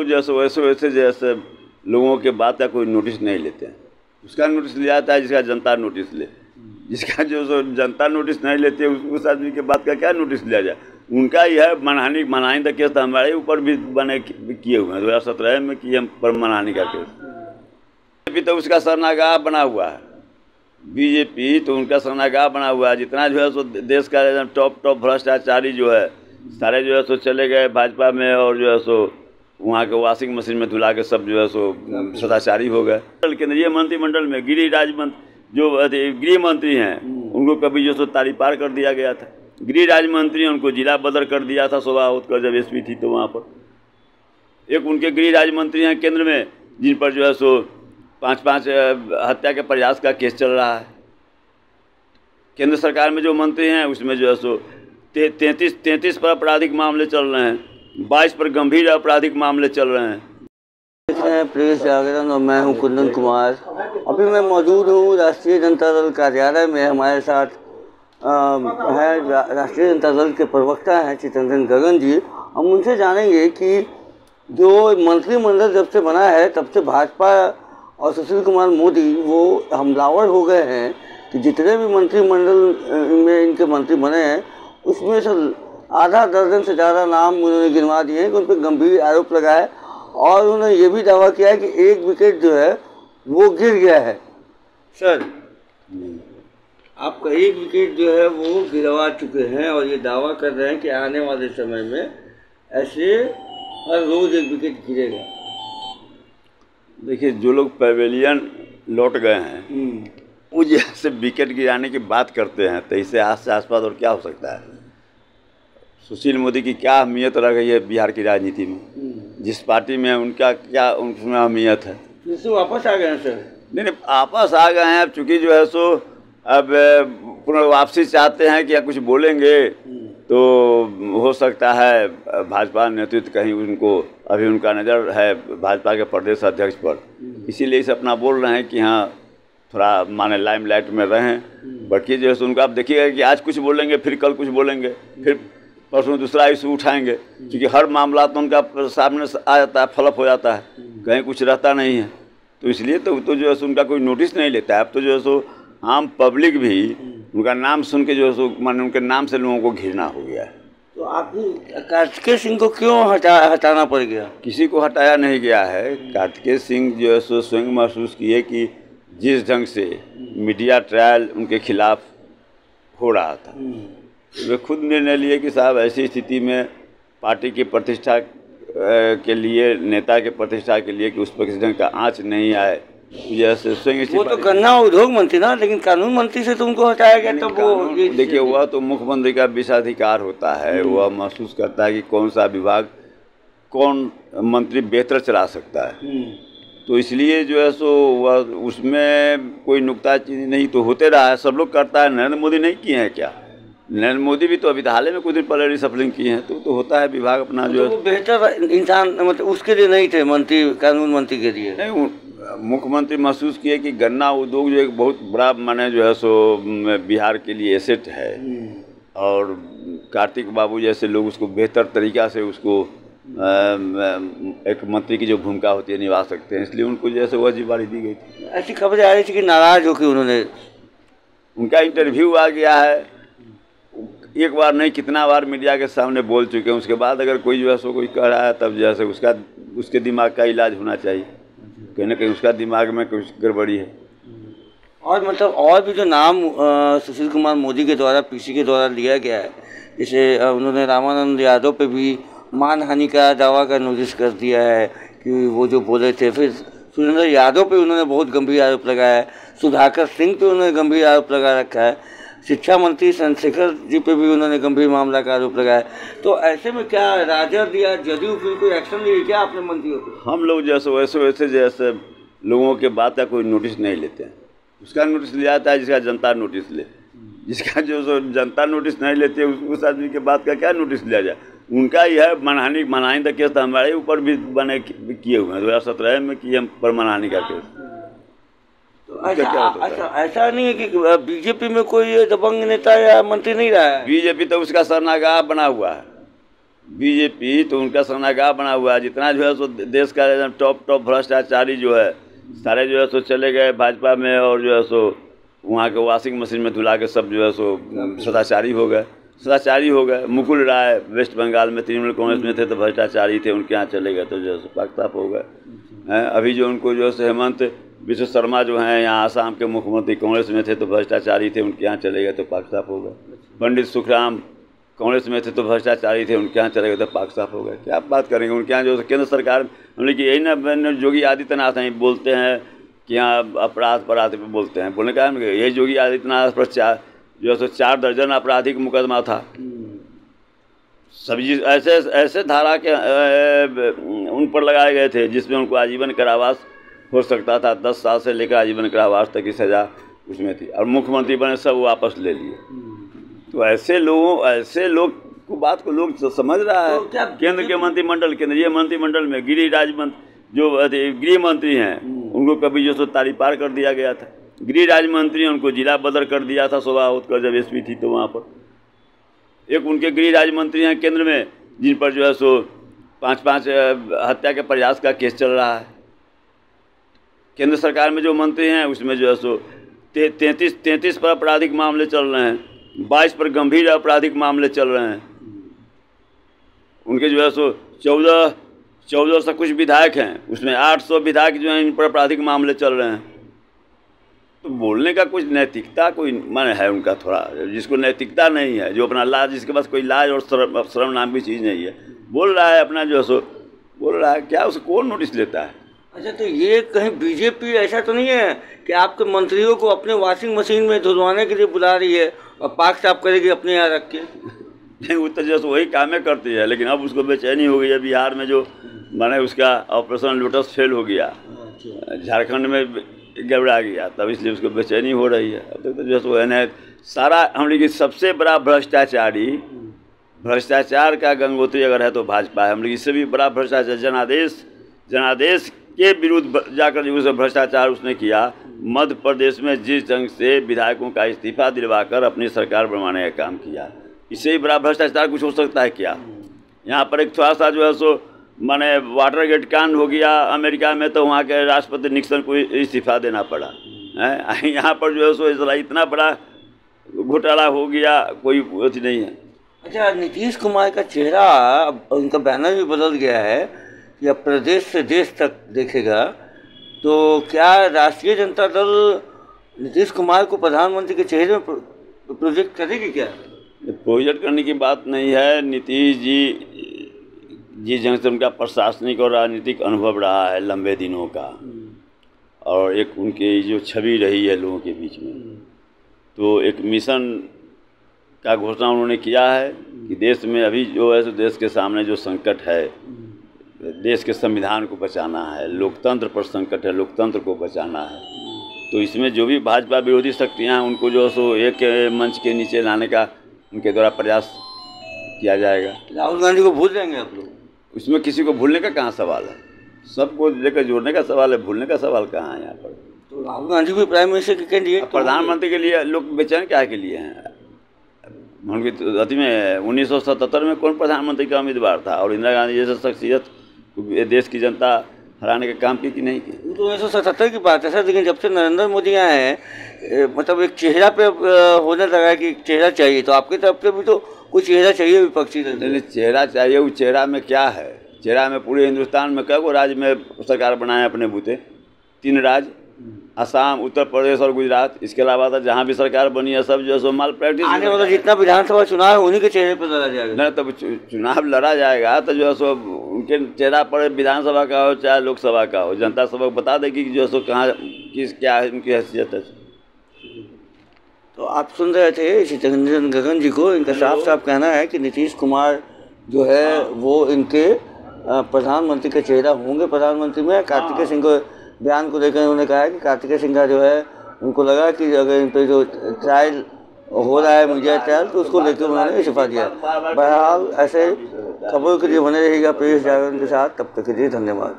लोग जैसे वैसे जैसे लोगों के बात का कोई नोटिस नहीं लेते हैं। उसका नोटिस लिया जाता है जिसका जनता नोटिस ले। जिसका जो जनता नोटिस नहीं लेती है उस आदमी के बात का क्या नोटिस लिया जाए। उनका यह मनहानि का केस तो हमारे ऊपर भी किए हुए हैं। 2017 में किए पर मनहानि का केस। बीजेपी तो उसका शरणागाह बना हुआ है। बीजेपी तो उनका शरणागाह बना हुआ है। जितना जो है सो देश का टॉप भ्रष्टाचारी जो है सारे जो है सो चले गए भाजपा में, और जो है सो वहाँ के वॉशिंग मशीन में धुला के सब जो है सो सदाचारी हो गए। केंद्रीय मंत्रिमंडल में जो गृह मंत्री हैं उनको कभी जो सो तारी पार कर दिया गया था। गृह राज्य मंत्री उनको जिला बदर कर दिया था शोभा होतकर जब एसपी थी तो वहाँ पर। एक उनके गृह राज्य मंत्री हैं केंद्र में जिन पर जो है सो 5 हत्या के प्रयास का केस चल रहा है। केंद्र सरकार में जो मंत्री हैं उसमें जो है सो 33 पर आपराधिक मामले चल रहे हैं, 22 पर गंभीर आपराधिक मामले चल रहे हैं। देख रहे हैं प्रेस जागरण और मैं हूं कुंदन कुमार। अभी मैं मौजूद हूं राष्ट्रीय जनता दल कार्यालय में। हमारे साथ है राष्ट्रीय जनता दल के प्रवक्ता हैं चितरंजन गगन जी। हम उनसे जानेंगे कि जो मंत्रिमंडल जब से बना है तब से भाजपा और सुशील कुमार मोदी वो हमलावर हो गए हैं कि जितने भी मंत्रिमंडल में इनके मंत्री बने हैं उसमें से आधा दर्जन से ज़्यादा नाम उन्होंने गिनवा दिए हैं कि उन पर गंभीर आरोप लगा है, और उन्होंने ये भी दावा किया है कि एक विकेट जो है वो गिर गया है। सर, आपका एक विकेट जो है वो गिरवा चुके हैं और ये दावा कर रहे हैं कि आने वाले समय में ऐसे हर रोज़ एक विकेट गिरेगा। देखिए, जो लोग पवेलियन लौट गए हैं वो जैसे विकेट गिराने की बात करते हैं तो इससे आसपास और क्या हो सकता है। सुशील मोदी की क्या अहमियत रह गई है बिहार की राजनीति में, जिस पार्टी में उनका क्या उसमें अहमियत है। फिर वापस आ गए हैं सर? नहीं, वापस आ गए हैं। अब चूँकि जो है सो अब पुनर्वापसी चाहते हैं कि कुछ बोलेंगे तो हो सकता है भाजपा नेतृत्व कहीं उनको, अभी उनका नज़र है भाजपा के प्रदेश अध्यक्ष पर, इसीलिए इसे अपना बोल रहे हैं कि हाँ थोड़ा माने लाइमलाइट में रहें। बाकी जो है सो उनका आप देखिएगा कि आज कुछ बोलेंगे फिर कल कुछ बोलेंगे फिर परसों दूसरा इशू उठाएंगे, क्योंकि हर मामला तो उनका सामने आ जाता है, फ्लप हो जाता है, कहीं कुछ रहता नहीं है। तो इसलिए तो जो है सो उनका कोई नोटिस नहीं लेता है। अब तो जो है सो आम पब्लिक भी उनका नाम सुन के जो है सो माने उनके नाम से लोगों को घिरना हो गया है। तो आपको कार्तिकेय सिंह को क्यों हटाना पड़ गया? किसी को हटाया नहीं गया है। कार्तिकेय सिंह जो है सो स्वयं महसूस किए कि जिस ढंग से मीडिया ट्रायल उनके खिलाफ हो रहा था, वे खुद निर्णय लिए कि साहब ऐसी स्थिति में पार्टी की प्रतिष्ठा के लिए, नेता के प्रतिष्ठा के लिए कि उस पर किसी ढंग का आँच नहीं आए, जैसे स्वयं वो तो गन्ना उद्योग मंत्री ना, लेकिन कानून मंत्री से तो उनको हटाया गया। तब वो देखिए, वह तो मुख्यमंत्री का विशेषाधिकार होता है, वह महसूस करता है कि कौन सा विभाग कौन मंत्री बेहतर चला सकता है। तो इसलिए जो है सो वह उसमें कोई नुक्ताचीनी नहीं तो होते रहा है, सब लोग करता है। नरेंद्र मोदी नहीं किए हैं क्या? नरेंद्र मोदी भी तो अभी हाल में कुछ दिन पहले रिसफलिंग किए हैं। तो होता है विभाग अपना जो है बेहतर इंसान, मतलब उसके लिए नहीं थे मंत्री, कानून मंत्री के लिए नहीं। मुख्यमंत्री महसूस किए कि गन्ना उद्योग जो एक बहुत बड़ा माने जो है सो बिहार के लिए एसेट है, और कार्तिक बाबू जैसे लोग उसको बेहतर तरीक़ा से उसको एक मंत्री की जो भूमिका होती है निभा सकते हैं, इसलिए उनको जैसे वह जिम्मेदारी दी गई थी। ऐसी खबरें आ रही थी कि नाराज़ होकर उन्होंने, उनका इंटरव्यू आ गया है, एक बार नहीं कितना बार मीडिया के सामने बोल चुके हैं। उसके बाद अगर कोई जो है सो कोई कह रहा है तब जैसे उसके दिमाग का इलाज होना चाहिए, कहीं ना कहीं उसका दिमाग में कुछ गड़बड़ी है। और मतलब और भी जो नाम सुशील कुमार मोदी के द्वारा पीसी के द्वारा लिया गया है, जैसे उन्होंने रामानंद यादव पे भी मानहानि का दावा का नोटिस कर दिया है कि वो जो बोले थे। फिर सुरेंद्र यादव पे उन्होंने बहुत गंभीर आरोप लगाया है, सुधाकर सिंह पे उन्होंने गंभीर आरोप लगा रखा है, शिक्षा मंत्री चंद्रशेखर जी पे भी उन्होंने गंभीर मामला का आरोप लगाया। तो ऐसे में क्या राजद या जदयू फिर कोई एक्शन लिए क्या अपने मंत्रियों को? हम लोग जैसे लोगों के बात का कोई नोटिस नहीं लेते हैं। उसका नोटिस लिया जाता है जिसका जनता नोटिस ले। जिसका जो जनता नोटिस नहीं लेती उस आदमी के बात का क्या नोटिस लिया जाए। उनका यह मनहानि का केस तो हमारे ऊपर भी किए हुए हैं। 2017 में किए पर मनहानि का केस। ऐसा नहीं है कि बीजेपी में कोई दबंग नेता या मंत्री नहीं रहा है? बीजेपी तो उसका शरणागाह बना हुआ है। बीजेपी तो उनका शरणागाह बना हुआ है। जितना जो है सो देश का टॉप भ्रष्टाचारी जो है सारे जो है सो चले गए भाजपा में, और जो है सो वहाँ के वॉशिंग मशीन में धुला के सब जो है सो सदाचारी हो गए। मुकुल राय वेस्ट बंगाल में तृणमूल कांग्रेस में थे तो भ्रष्टाचारी थे, उनके यहाँ चले गए तो जो है सो पाक साफ हो गए। अभी जो उनको जो है हेमंत विश्व शर्मा जो हैं यहाँ आसाम के मुख्यमंत्री कांग्रेस में थे तो भ्रष्टाचारी थे, उनके यहाँ चले गए तो पाक साफ हो गए। पंडित सुखराम कांग्रेस में थे तो भ्रष्टाचारी थे, उनके यहाँ चले गए तो पाक साफ हो गए। क्या बात करेंगे, उनके यहाँ जो केंद्र सरकार मतलब कि यही ना योगी आदित्यनाथ हैं बोलते हैं कि यहाँ अपराध पे बोलते हैं, बोलने का है यही योगी आदित्यनाथ पर जो है सो 4 दर्जन आपराधिक मुकदमा था। सभी ऐसे धारा के उन पर लगाए गए थे जिसमें उनको आजीवन कारावास हो सकता था, 10 साल से लेकर आजीवन कारावास तक की सज़ा उसमें थी, और मुख्यमंत्री बने सब वापस ले लिए। तो ऐसे लोग को बात को लोग समझ रहा है। तो केंद्र के मंत्रिमंडल, केंद्रीय मंत्रिमंडल में जो गृह मंत्री हैं उनको कभी जो सो तारी पार कर दिया गया था। गृह राज्य मंत्री उनको जिला बदर कर दिया था शोभा होतकर जब एसपी थी तो वहाँ पर। एक उनके गृह राज्य मंत्री हैं केंद्र में जिन पर जो है सो 5 हत्या के प्रयास का केस चल रहा है। केंद्र सरकार में जो मंत्री हैं उसमें जो है सो 33 पर आपराधिक मामले चल रहे हैं, 22 पर गंभीर आपराधिक मामले चल रहे हैं। उनके जो है सो 14 से कुछ विधायक हैं, उसमें 800 विधायक जो हैं इन पर आपराधिक मामले चल रहे हैं। तो बोलने का कुछ नैतिकता कोई मन है उनका थोड़ा, जिसको नैतिकता नहीं है, जो अपना लाज, जिसके पास कोई लाज और शर्म नाम की चीज़ नहीं है, बोल रहा है अपना जो है सो बोल रहा है। क्या उसको कौन नोटिस लेता है? अच्छा, तो ये कहीं बीजेपी ऐसा तो नहीं है कि आपके मंत्रियों को अपने वॉशिंग मशीन में धुलवाने के लिए बुला रही है और पाक साफ करेगी अपने यहाँ रख के? नहीं, वो तो जैसे वही कामें करती है, लेकिन अब उसको बेचैनी हो गई है। बिहार में जो माने उसका ऑपरेशन लोटस फेल हो गया, झारखंड में गड़बड़ा गया, तब इसलिए उसको बेचैनी हो रही है। अब तक तो जो है सारा हम लोग की सबसे बड़ा भ्रष्टाचार का गंगोत्री अगर है तो भाजपा है। हम लोग इससे भी बड़ा भ्रष्टाचार जनादेश के विरुद्ध जाकर जो भ्रष्टाचार उसने किया। मध्य प्रदेश में जिस ढंग से विधायकों का इस्तीफा दिलवाकर अपनी सरकार बनवाने का काम किया, इससे ही बड़ा भ्रष्टाचार कुछ हो सकता है क्या? यहाँ पर एक थोड़ा सा जो है सो माने वाटरगेट कांड हो गया अमेरिका में, तो वहाँ के राष्ट्रपति निक्सन को इस्तीफा देना पड़ा है। यहाँ पर जो है सो इतना बड़ा घोटाला हो गया, कोई अथी नहीं है। अच्छा, नीतीश कुमार का चेहरा अब उनका बैनर भी बदल गया है कि अब प्रदेश से देश तक देखेगा, तो क्या राष्ट्रीय जनता दल नीतीश कुमार को प्रधानमंत्री के चेहरे में प्रोजेक्ट करेगी क्या? प्रोजेक्ट करने की बात नहीं है। नीतीश जी जिस ढंग से उनका प्रशासनिक और राजनीतिक अनुभव रहा है लंबे दिनों का, और एक उनकी जो छवि रही है लोगों के बीच में, तो एक मिशन का घोषणा उन्होंने किया है कि देश में अभी जो है तो देश के सामने जो संकट है, देश के संविधान को बचाना है, लोकतंत्र पर संकट है, लोकतंत्र को बचाना है। तो इसमें जो भी भाजपा विरोधी शक्तियाँ हैं उनको जो सो एक मंच के नीचे लाने का उनके द्वारा प्रयास किया जाएगा। राहुल गांधी को भूल जाएंगे आप लोग? उसमें किसी को भूलने का कहाँ सवाल है, सबको लेकर जोड़ने का सवाल है, भूलने का सवाल कहाँ है यहाँ पर? तो राहुल गांधी भी प्राइम मिनिस्टर के कैंडिडेट, प्रधानमंत्री के लिए लोग बेचैन क्या के लिए हैं? उनकी अति में 1977 में कौन प्रधानमंत्री का उम्मीदवार था, और इंदिरा गांधी जैसे शख्सियत देश की जनता हराने का काम की कि नहीं की? तो 1977 की बात है सर, लेकिन जब से नरेंद्र मोदी आए हैं मतलब एक चेहरा पे होने लगा है कि चेहरा चाहिए, तो आपकी तरफ से भी तो कुछ चेहरा चाहिए विपक्षी दल? नहीं, चेहरा चाहिए। उस चेहरा में क्या है? चेहरा में पूरे हिंदुस्तान में क्या को राज्य में सरकार बनाए अपने बूते, 3 राज्य, असम, उत्तर प्रदेश और गुजरात। इसके अलावा तो जहाँ भी सरकार बनी है सब जो है सो माल प्रैक्टिस। आने वाला जितना विधानसभा चुनाव है उन्हीं के चेहरे पर लड़ा जाएगा? नहीं, तब चुनाव लड़ा जाएगा तो जो है सो उनके चेहरा पर विधानसभा का हो चाहे लोकसभा का हो, जनता सबको बता देगी कि जो है सो कहाँ किस क्या है उनकी हैसियत है। तो आप सुन रहे थे चित्तरंजन गगन जी को। इनका साफ कहना है कि नीतीश कुमार जो है वो इनके प्रधानमंत्री का चेहरा होंगे प्रधानमंत्री में। कार्तिकेय सिंह को बयान को लेकर उन्होंने कहा है कि कार्तिकेय सिंह का जो है उनको लगा कि अगर इन पर जो ट्रायल हो रहा है मीडिया ट्रायल, तो उसको लेकर उन्होंने इस्तीफा दिया। बहरहाल ऐसे खबरों के लिए बने रहेगा प्रेस जागरण के साथ। तब तक के लिए धन्यवाद।